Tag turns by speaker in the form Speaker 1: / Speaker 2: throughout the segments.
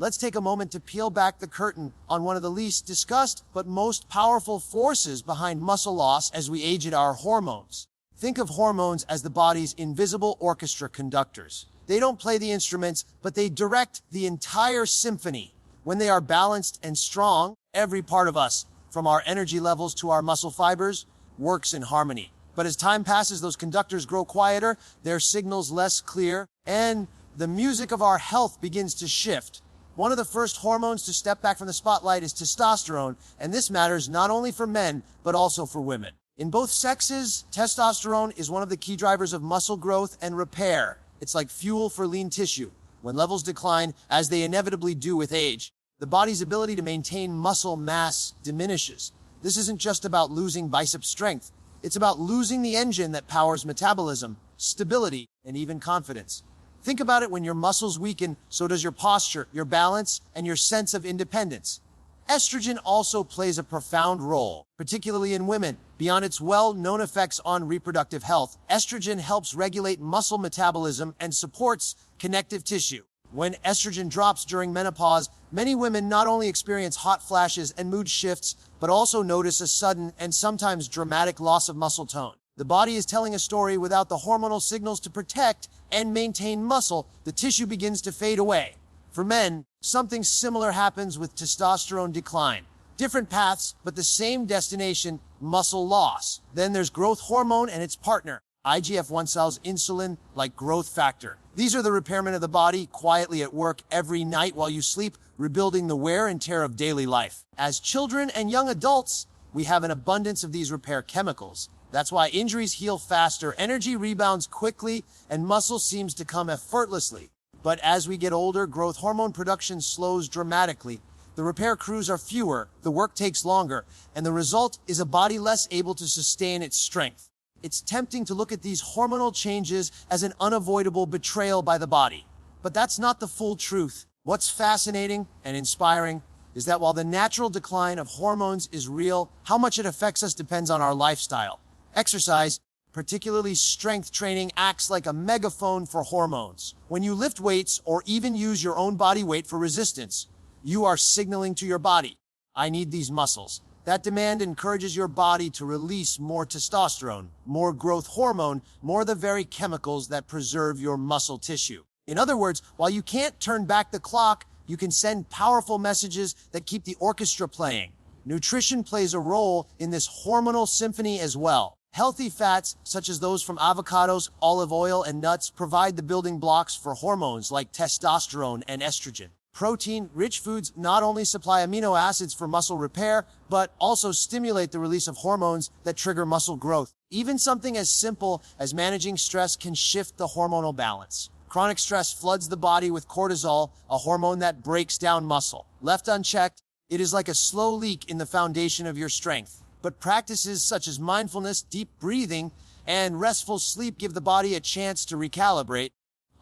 Speaker 1: let's take a moment to peel back the curtain on one of the least discussed but most powerful forces behind muscle loss as we age: our hormones. Think of hormones as the body's invisible orchestra conductors. They don't play the instruments, but they direct the entire symphony. When they are balanced and strong, every part of us, from our energy levels to our muscle fibers, works in harmony. But as time passes, those conductors grow quieter, their signals less clear, and the music of our health begins to shift. One of the first hormones to step back from the spotlight is testosterone, and this matters not only for men, but also for women. In both sexes, testosterone is one of the key drivers of muscle growth and repair. It's like fuel for lean tissue. When levels decline, as they inevitably do with age, the body's ability to maintain muscle mass diminishes. This isn't just about losing bicep strength. It's about losing the engine that powers metabolism, stability, and even confidence. Think about it: when your muscles weaken, so does your posture, your balance, and your sense of independence. Estrogen also plays a profound role, particularly in women. Beyond its well-known effects on reproductive health, estrogen helps regulate muscle metabolism and supports connective tissue. When estrogen drops during menopause, many women not only experience hot flashes and mood shifts, but also notice a sudden and sometimes dramatic loss of muscle tone. The body is telling a story. Without the hormonal signals to protect and maintain muscle, the tissue begins to fade away. For men, something similar happens with testosterone decline. Different paths, but the same destination: muscle loss. Then there's growth hormone and its partner, IGF-1 cells, insulin, like growth factor. These are the repairmen of the body, quietly at work every night while you sleep, rebuilding the wear and tear of daily life. As children and young adults, we have an abundance of these repair chemicals. That's why injuries heal faster, energy rebounds quickly, and muscle seems to come effortlessly. But as we get older, growth hormone production slows dramatically. The repair crews are fewer, the work takes longer, and the result is a body less able to sustain its strength. It's tempting to look at these hormonal changes as an unavoidable betrayal by the body. But that's not the full truth. What's fascinating and inspiring is that while the natural decline of hormones is real, how much it affects us depends on our lifestyle. Exercise, particularly strength training, acts like a megaphone for hormones. When you lift weights or even use your own body weight for resistance, you are signaling to your body, "I need these muscles." That demand encourages your body to release more testosterone, more growth hormone, more of the very chemicals that preserve your muscle tissue. In other words, while you can't turn back the clock, you can send powerful messages that keep the orchestra playing. Nutrition plays a role in this hormonal symphony as well. Healthy fats, such as those from avocados, olive oil, and nuts, provide the building blocks for hormones like testosterone and estrogen. Protein-rich foods not only supply amino acids for muscle repair, but also stimulate the release of hormones that trigger muscle growth. Even something as simple as managing stress can shift the hormonal balance. Chronic stress floods the body with cortisol, a hormone that breaks down muscle. Left unchecked, it is like a slow leak in the foundation of your strength. But practices such as mindfulness, deep breathing, and restful sleep give the body a chance to recalibrate,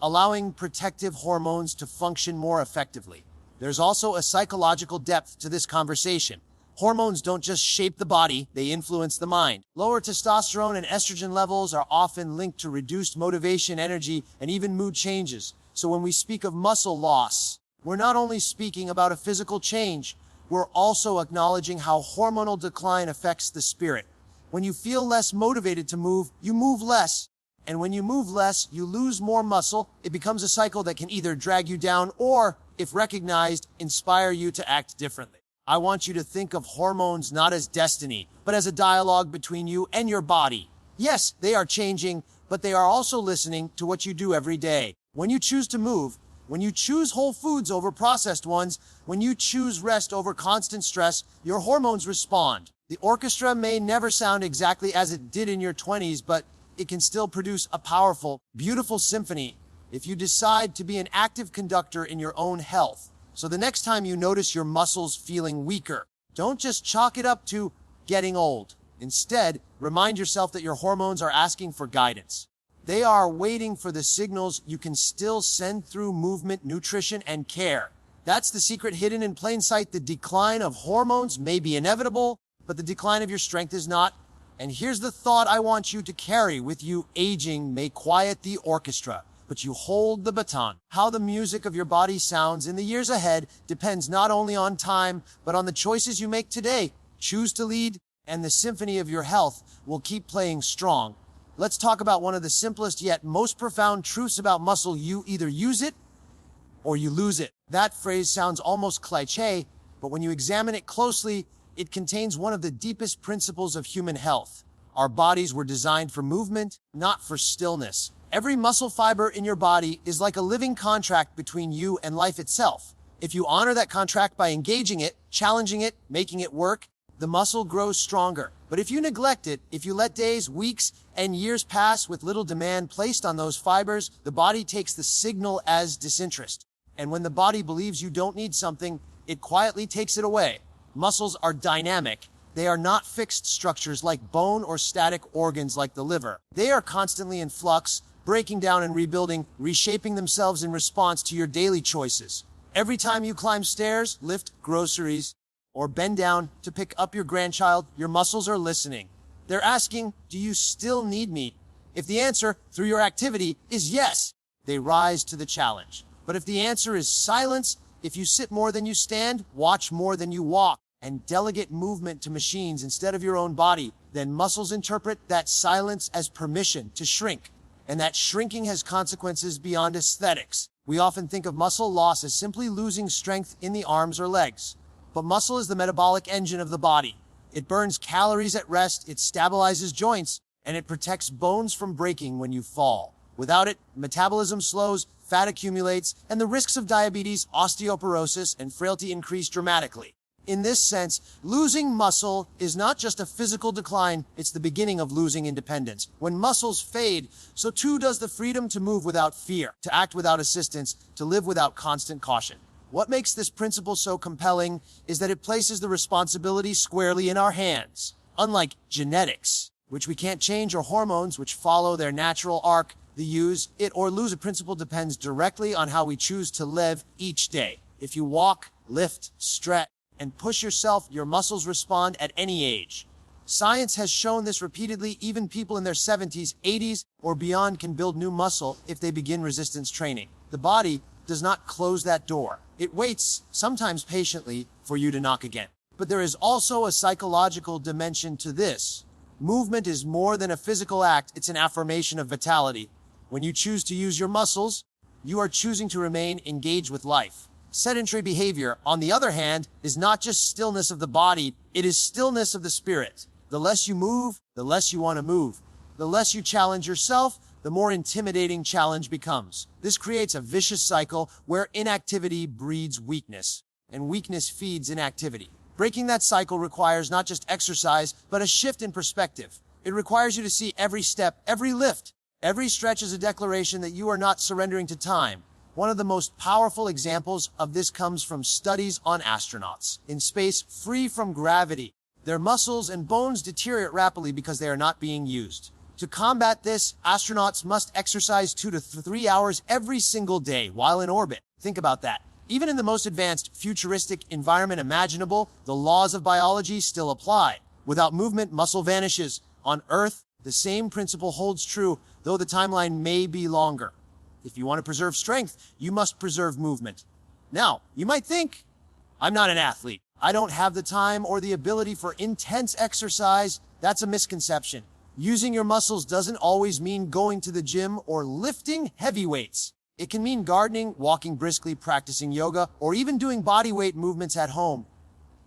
Speaker 1: allowing protective hormones to function more effectively. There's also a psychological depth to this conversation. Hormones don't just shape the body, they influence the mind. Lower testosterone and estrogen levels are often linked to reduced motivation, energy, and even mood changes. So when we speak of muscle loss, we're not only speaking about a physical change, we're also acknowledging how hormonal decline affects the spirit. When you feel less motivated to move, you move less. And when you move less, you lose more muscle. It becomes a cycle that can either drag you down or, if recognized, inspire you to act differently. I want you to think of hormones not as destiny, but as a dialogue between you and your body. Yes, they are changing, but they are also listening to what you do every day. When you choose to move, when you choose whole foods over processed ones, when you choose rest over constant stress, your hormones respond. The orchestra may never sound exactly as it did in your 20s, but it can still produce a powerful, beautiful symphony if you decide to be an active conductor in your own health. So the next time you notice your muscles feeling weaker, don't just chalk it up to getting old. Instead, remind yourself that your hormones are asking for guidance. They are waiting for the signals you can still send through movement, nutrition, and care. That's the secret hidden in plain sight. The decline of hormones may be inevitable, but the decline of your strength is not. And here's the thought I want you to carry with you: aging may quiet the orchestra, but you hold the baton. How the music of your body sounds in the years ahead depends not only on time, but on the choices you make today. Choose to lead, and the symphony of your health will keep playing strong. Let's talk about one of the simplest yet most profound truths about muscle. You either use it or you lose it. That phrase sounds almost cliché, but when you examine it closely, it contains one of the deepest principles of human health. Our bodies were designed for movement, not for stillness. Every muscle fiber in your body is like a living contract between you and life itself. If you honor that contract by engaging it, challenging it, making it work, the muscle grows stronger. But if you neglect it, if you let days, weeks, and years pass with little demand placed on those fibers, the body takes the signal as disinterest. And when the body believes you don't need something, it quietly takes it away. Muscles are dynamic. They are not fixed structures like bone or static organs like the liver. They are constantly in flux, breaking down and rebuilding, reshaping themselves in response to your daily choices. Every time you climb stairs, lift groceries, or bend down to pick up your grandchild, your muscles are listening. They're asking, do you still need me? If the answer, through your activity, is yes, they rise to the challenge. But if the answer is silence, if you sit more than you stand, watch more than you walk, and delegate movement to machines instead of your own body, then muscles interpret that silence as permission to shrink. And that shrinking has consequences beyond aesthetics. We often think of muscle loss as simply losing strength in the arms or legs. But muscle is the metabolic engine of the body. It burns calories at rest, it stabilizes joints, and it protects bones from breaking when you fall. Without it, metabolism slows, fat accumulates, and the risks of diabetes, osteoporosis, and frailty increase dramatically. In this sense, losing muscle is not just a physical decline, it's the beginning of losing independence. When muscles fade, so too does the freedom to move without fear, to act without assistance, to live without constant caution. What makes this principle so compelling is that it places the responsibility squarely in our hands. Unlike genetics, which we can't change, or hormones, which follow their natural arc, the use it or lose it principle depends directly on how we choose to live each day. If you walk, lift, stretch, and push yourself, your muscles respond at any age. Science has shown this repeatedly. Even people in their 70s, 80s, or beyond can build new muscle if they begin resistance training. The body does not close that door. It waits, sometimes patiently, for you to knock again. But there is also a psychological dimension to this. Movement is more than a physical act, it's an affirmation of vitality. When you choose to use your muscles, you are choosing to remain engaged with life. Sedentary behavior, on the other hand, is not just stillness of the body, it is stillness of the spirit. The less you move, the less you want to move. The less you challenge yourself, the more intimidating challenge becomes. This creates a vicious cycle where inactivity breeds weakness, and weakness feeds inactivity. Breaking that cycle requires not just exercise, but a shift in perspective. It requires you to see every step, every lift, every stretch as a declaration that you are not surrendering to time. One of the most powerful examples of this comes from studies on astronauts. In space, free from gravity, their muscles and bones deteriorate rapidly because they are not being used. To combat this, astronauts must exercise 2 to 3 hours every single day while in orbit. Think about that. Even in the most advanced, futuristic environment imaginable, the laws of biology still apply. Without movement, muscle vanishes. On Earth, the same principle holds true, though the timeline may be longer. If you want to preserve strength, you must preserve movement. Now, you might think, I'm not an athlete. I don't have the time or the ability for intense exercise. That's a misconception. Using your muscles doesn't always mean going to the gym or lifting heavy weights. It can mean gardening, walking briskly, practicing yoga, or even doing body weight movements at home.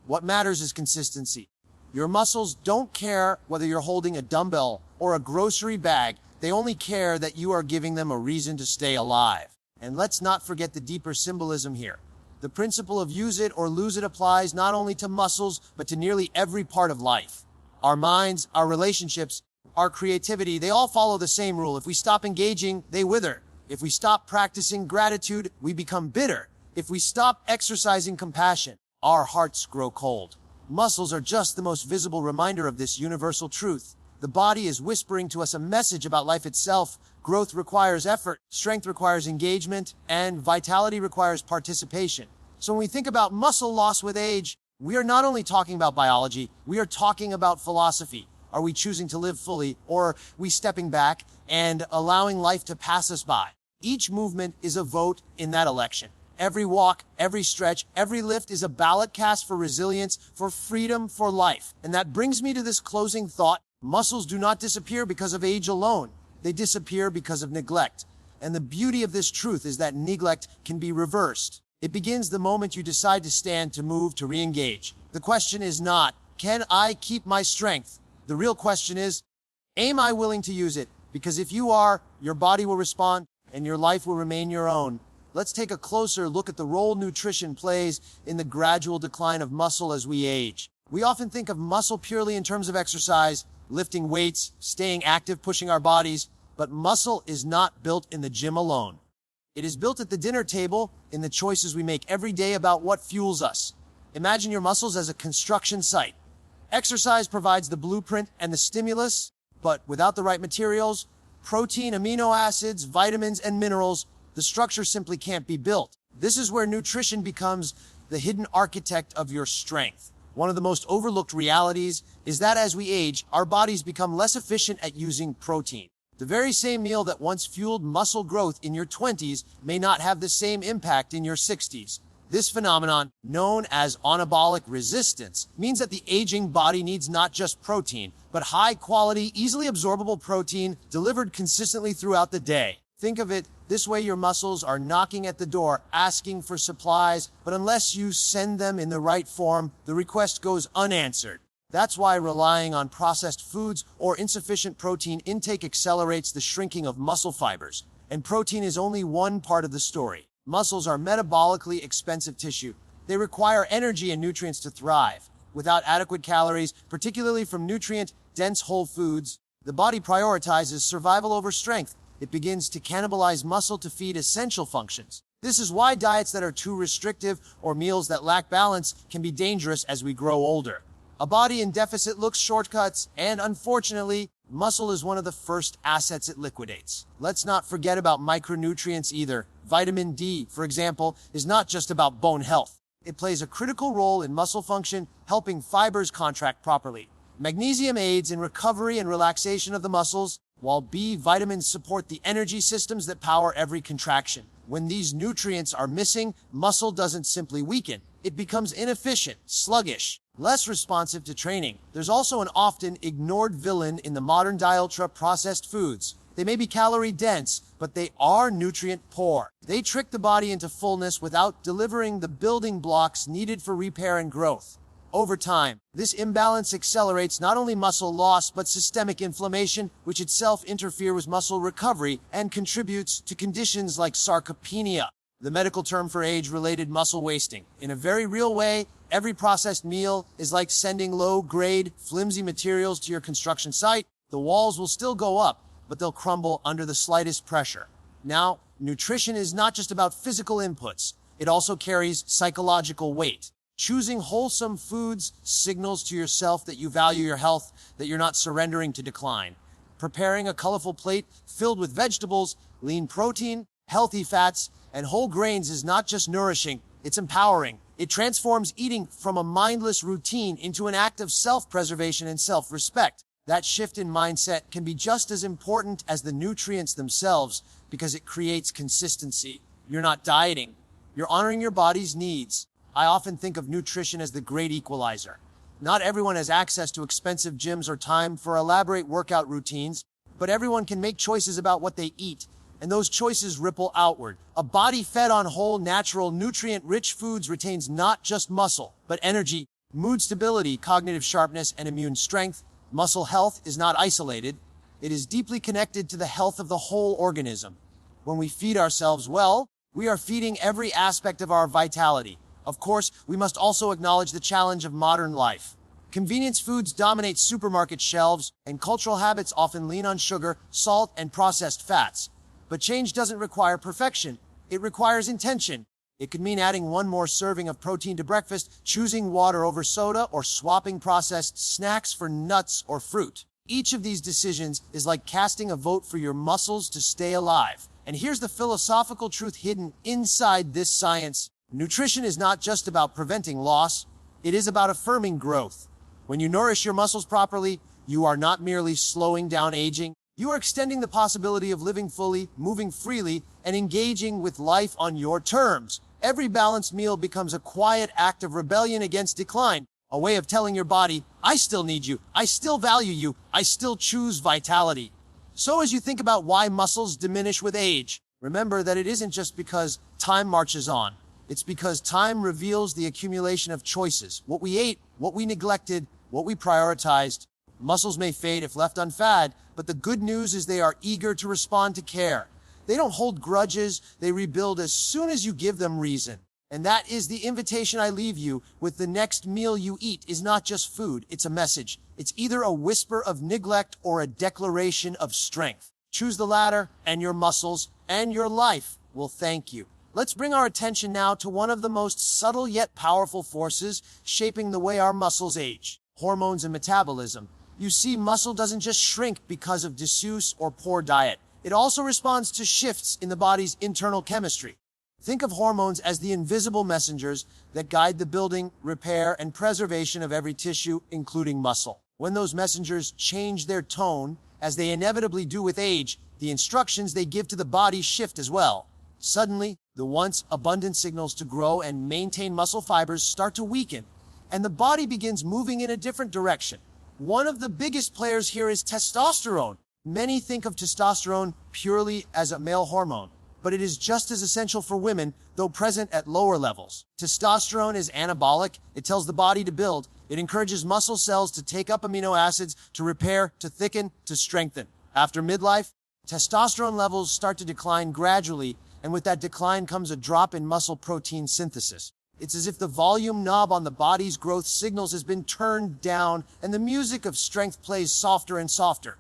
Speaker 1: What matters is consistency. Your muscles don't care whether you're holding a dumbbell or a grocery bag. They only care that you are giving them a reason to stay alive. And let's not forget the deeper symbolism here. The principle of use it or lose it applies not only to muscles, but to nearly every part of life. Our minds, our relationships, our creativity, they all follow the same rule. If we stop engaging, they wither. If we stop practicing gratitude, we become bitter. If we stop exercising compassion, our hearts grow cold. Muscles are just the most visible reminder of this universal truth. The body is whispering to us a message about life itself. Growth requires effort, strength requires engagement, and vitality requires participation. So when we think about muscle loss with age, we are not only talking about biology, we are talking about philosophy. Are we choosing to live fully, or are we stepping back and allowing life to pass us by? Each movement is a vote in that election. Every walk, every stretch, every lift is a ballot cast for resilience, for freedom, for life. And that brings me to this closing thought. Muscles do not disappear because of age alone. They disappear because of neglect. And the beauty of this truth is that neglect can be reversed. It begins the moment you decide to stand, to move, to re-engage. The question is not, can I keep my strength? The real question is, am I willing to use it? Because if you are, your body will respond and your life will remain your own. Let's take a closer look at the role nutrition plays in the gradual decline of muscle as we age. We often think of muscle purely in terms of exercise, lifting weights, staying active, pushing our bodies, but muscle is not built in the gym alone. It is built at the dinner table, in the choices we make every day about what fuels us. Imagine your muscles as a construction site. Exercise provides the blueprint and the stimulus, but without the right materials, protein, amino acids, vitamins, and minerals, the structure simply can't be built. This is where nutrition becomes the hidden architect of your strength. One of the most overlooked realities is that as we age, our bodies become less efficient at using protein. The very same meal that once fueled muscle growth in your 20s may not have the same impact in your 60s. This phenomenon, known as anabolic resistance, means that the aging body needs not just protein, but high-quality, easily absorbable protein delivered consistently throughout the day. Think of it this way: your muscles are knocking at the door, asking for supplies, but unless you send them in the right form, the request goes unanswered. That's why relying on processed foods or insufficient protein intake accelerates the shrinking of muscle fibers. And protein is only one part of the story. Muscles are metabolically expensive tissue. They require energy and nutrients to thrive. Without adequate calories, particularly from nutrient-dense whole foods, the body prioritizes survival over strength. It begins to cannibalize muscle to feed essential functions. This is why diets that are too restrictive or meals that lack balance can be dangerous as we grow older. A body in deficit looks shortcuts, and unfortunately, muscle is one of the first assets it liquidates. Let's not forget about micronutrients either. Vitamin D, for example, is not just about bone health. It plays a critical role in muscle function, helping fibers contract properly. Magnesium aids in recovery and relaxation of the muscles, while B vitamins support the energy systems that power every contraction. When these nutrients are missing, muscle doesn't simply weaken. It becomes inefficient, sluggish, less responsive to training. There's also an often ignored villain in the modern diet: ultra-processed foods. They may be calorie-dense, but they are nutrient-poor. They trick the body into fullness without delivering the building blocks needed for repair and growth. Over time, this imbalance accelerates not only muscle loss, but systemic inflammation, which itself interferes with muscle recovery and contributes to conditions like sarcopenia, the medical term for age-related muscle wasting. In a very real way, every processed meal is like sending low-grade, flimsy materials to your construction site. The walls will still go up, but they'll crumble under the slightest pressure. Now, nutrition is not just about physical inputs. It also carries psychological weight. Choosing wholesome foods signals to yourself that you value your health, that you're not surrendering to decline. Preparing a colorful plate filled with vegetables, lean protein, healthy fats, and whole grains is not just nourishing, it's empowering. It transforms eating from a mindless routine into an act of self-preservation and self-respect. That shift in mindset can be just as important as the nutrients themselves because it creates consistency. You're not dieting. You're honoring your body's needs. I often think of nutrition as the great equalizer. Not everyone has access to expensive gyms or time for elaborate workout routines, but everyone can make choices about what they eat, and those choices ripple outward. A body fed on whole, natural, nutrient-rich foods retains not just muscle, but energy, mood stability, cognitive sharpness, and immune strength. Muscle health is not isolated. It is deeply connected to the health of the whole organism. When we feed ourselves well, we are feeding every aspect of our vitality. Of course, we must also acknowledge the challenge of modern life. Convenience foods dominate supermarket shelves, and cultural habits often lean on sugar, salt, and processed fats. But change doesn't require perfection. It requires intention. It could mean adding one more serving of protein to breakfast, choosing water over soda, or swapping processed snacks for nuts or fruit. Each of these decisions is like casting a vote for your muscles to stay alive. And here's the philosophical truth hidden inside this science. Nutrition is not just about preventing loss, it is about affirming growth. When you nourish your muscles properly, you are not merely slowing down aging, you are extending the possibility of living fully, moving freely, and engaging with life on your terms. Every balanced meal becomes a quiet act of rebellion against decline, a way of telling your body, I still need you, I still value you, I still choose vitality. So as you think about why muscles diminish with age, remember that it isn't just because time marches on. It's because time reveals the accumulation of choices. What we ate, what we neglected, what we prioritized. Muscles may fade if left unfed, but the good news is they are eager to respond to care. They don't hold grudges, they rebuild as soon as you give them reason. And that is the invitation I leave you with. The next meal you eat is not just food, it's a message. It's either a whisper of neglect or a declaration of strength. Choose the latter, and your muscles and your life will thank you. Let's bring our attention now to one of the most subtle yet powerful forces shaping the way our muscles age: hormones and metabolism. You see, muscle doesn't just shrink because of disuse or poor diet. It also responds to shifts in the body's internal chemistry. Think of hormones as the invisible messengers that guide the building, repair, and preservation of every tissue, including muscle. When those messengers change their tone, as they inevitably do with age, the instructions they give to the body shift as well. Suddenly, the once abundant signals to grow and maintain muscle fibers start to weaken, and the body begins moving in a different direction. One of the biggest players here is testosterone. Many think of testosterone purely as a male hormone, but it is just as essential for women, though present at lower levels. Testosterone is anabolic. It tells the body to build. It encourages muscle cells to take up amino acids, to repair, to thicken, to strengthen. After midlife, testosterone levels start to decline gradually, and with that decline comes a drop in muscle protein synthesis. It's as if the volume knob on the body's growth signals has been turned down, and the music of strength plays softer and softer.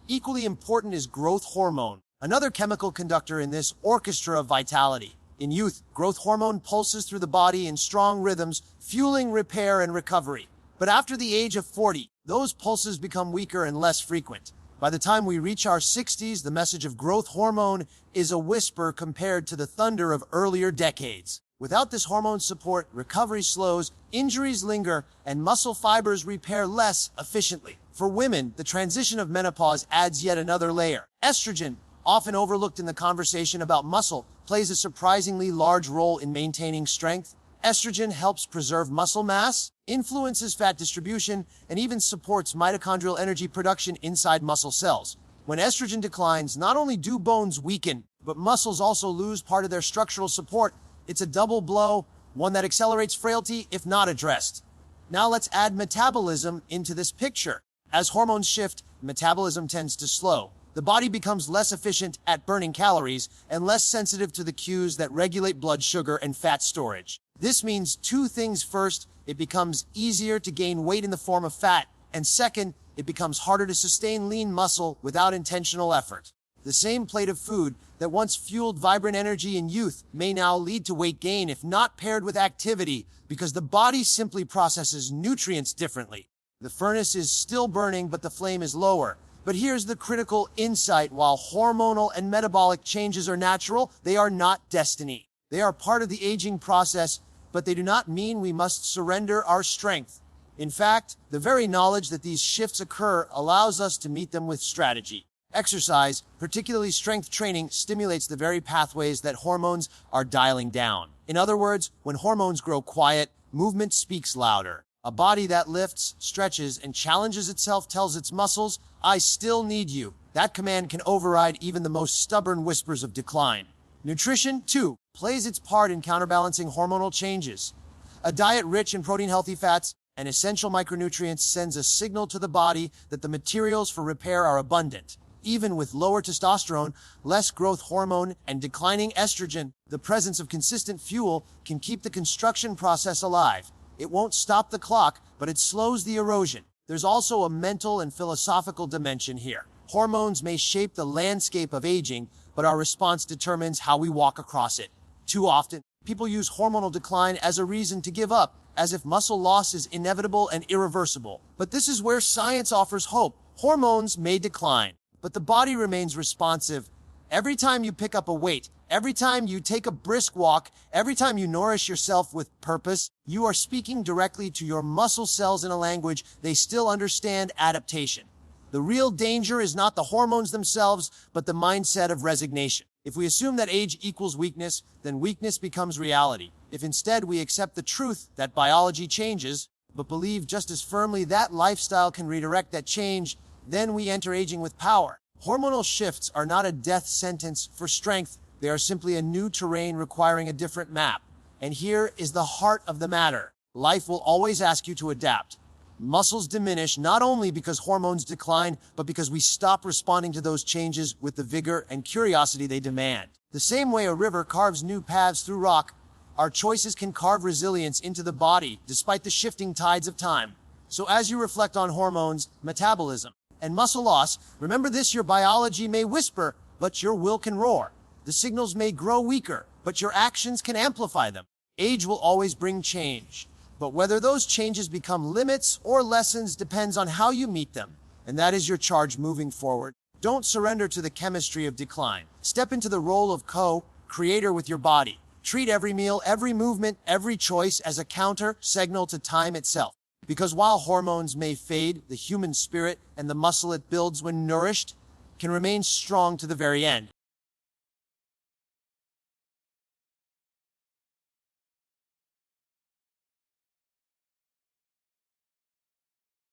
Speaker 1: Equally important is growth hormone, another chemical conductor in this orchestra of vitality. In youth, growth hormone pulses through the body in strong rhythms, fueling repair and recovery. But after the age of 40, those pulses become weaker and less frequent. By the time we reach our 60s, the message of growth hormone is a whisper compared to the thunder of earlier decades. Without this hormone support, recovery slows, injuries linger, and muscle fibers repair less efficiently. For women, the transition of menopause adds yet another layer. Estrogen, often overlooked in the conversation about muscle, plays a surprisingly large role in maintaining strength. Estrogen helps preserve muscle mass, influences fat distribution, and even supports mitochondrial energy production inside muscle cells. When estrogen declines, not only do bones weaken, but muscles also lose part of their structural support. It's a double blow, one that accelerates frailty if not addressed. Now let's add metabolism into this picture. As hormones shift, metabolism tends to slow. The body becomes less efficient at burning calories and less sensitive to the cues that regulate blood sugar and fat storage. This means two things. First, it becomes easier to gain weight in the form of fat, and second, it becomes harder to sustain lean muscle without intentional effort. The same plate of food that once fueled vibrant energy in youth may now lead to weight gain if not paired with activity, because the body simply processes nutrients differently. The furnace is still burning, but the flame is lower. But here's the critical insight: while hormonal and metabolic changes are natural, they are not destiny. They are part of the aging process, but they do not mean we must surrender our strength. In fact, the very knowledge that these shifts occur allows us to meet them with strategy. Exercise, particularly strength training, stimulates the very pathways that hormones are dialing down. In other words, when hormones grow quiet, movement speaks louder. A body that lifts, stretches, and challenges itself tells its muscles, I still need you. That command can override even the most stubborn whispers of decline. Nutrition, too, plays its part in counterbalancing hormonal changes. A diet rich in protein-healthy fats and essential micronutrients sends a signal to the body that the materials for repair are abundant. Even with lower testosterone, less growth hormone, and declining estrogen, the presence of consistent fuel can keep the construction process alive. It won't stop the clock, but it slows the erosion. There's also a mental and philosophical dimension here. Hormones may shape the landscape of aging, but our response determines how we walk across it. Too often, people use hormonal decline as a reason to give up, as if muscle loss is inevitable and irreversible. But this is where science offers hope. Hormones may decline, but the body remains responsive. Every time you pick up a weight, every time you take a brisk walk, every time you nourish yourself with purpose, you are speaking directly to your muscle cells in a language they still understand: adaptation. The real danger is not the hormones themselves, but the mindset of resignation. If we assume that age equals weakness, then weakness becomes reality. If instead we accept the truth that biology changes, but believe just as firmly that lifestyle can redirect that change, then we enter aging with power. Hormonal shifts are not a death sentence for strength. They are simply a new terrain requiring a different map. And here is the heart of the matter. Life will always ask you to adapt. Muscles diminish not only because hormones decline, but because we stop responding to those changes with the vigor and curiosity they demand. The same way a river carves new paths through rock, our choices can carve resilience into the body despite the shifting tides of time. So as you reflect on hormones, metabolism, and muscle loss, remember this: your biology may whisper, but your will can roar. The signals may grow weaker, but your actions can amplify them. Age will always bring change, but whether those changes become limits or lessons depends on how you meet them. And that is your charge moving forward. Don't surrender to the chemistry of decline. Step into the role of co-creator with your body. Treat every meal, every movement, every choice as a counter signal to time itself. Because while hormones may fade, the human spirit and the muscle it builds when nourished can remain strong to the very end.